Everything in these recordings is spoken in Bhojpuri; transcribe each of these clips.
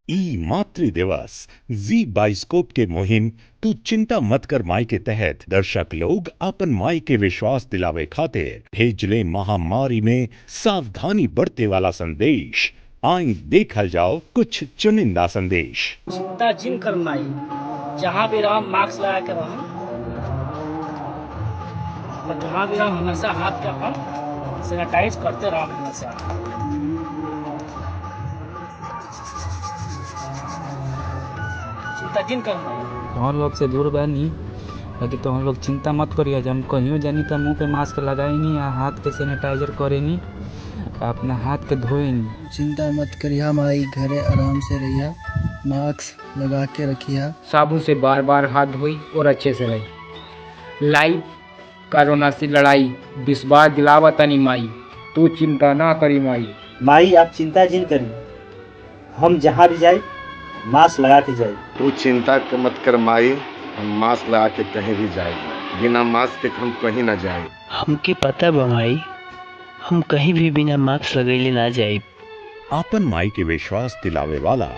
ई मातृ दिवस जी बाइस्कोप के मुहिम तू चिंता मत कर माई के तहत दर्शक लोग अपन माई के विश्वास दिलावे खातिर भेजले महामारी में सावधानी बरते वाला संदेश। आई देखल जाओ कुछ चुनिंदा संदेश। चिंता जिन कर माई, जहाँ भी रहो मास्क लगा के रहो, और जहाँ भी रहो हमेशा हाथ के अपन सैनिटाइज करते रहो हमेशा। चिंता जिन कर माई, हम लोग से दूर बानी, बाकी तो हम लोग चिंता मत करिए। जब हम कहीं जानी तो मुंह पे मास्क लगाए नहीं, हाथ के सैनिटाइजर करे नहीं, अपना हाथ के धोए नहीं। चिंता मत करिए माई, घरे आराम से रहिए, मास्क लगा के रखिए, साबुन से बार बार हाथ धोई और अच्छे से रही। लाई कोरोना से लड़ाई, विश्वास दिलावा तनी माई, तू चिंता ना करी माई। माई आप चिंता जिन करी, हम जहाँ भी जाए मास्क लगा के जाए। तू चिंता मत कर माई, हम मास्क लगा के कहीं भी जाए, बिना मास्क के हम कहीं ना जाए। हमके पता बा माई, हम कहीं भी बिना मास्क लगैले ना जाए। आपन माई के विश्वास दिलावे वाला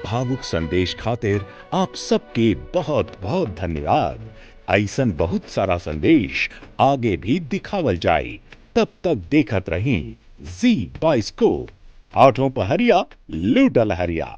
भावुक संदेश खातिर आप सबके बहुत बहुत धन्यवाद। ऐसन बहुत सारा संदेश आगे भी दिखावल जाए। तब तक देखत रही जी बाइस्कोप। आठों पहरिया लूट लहरिया।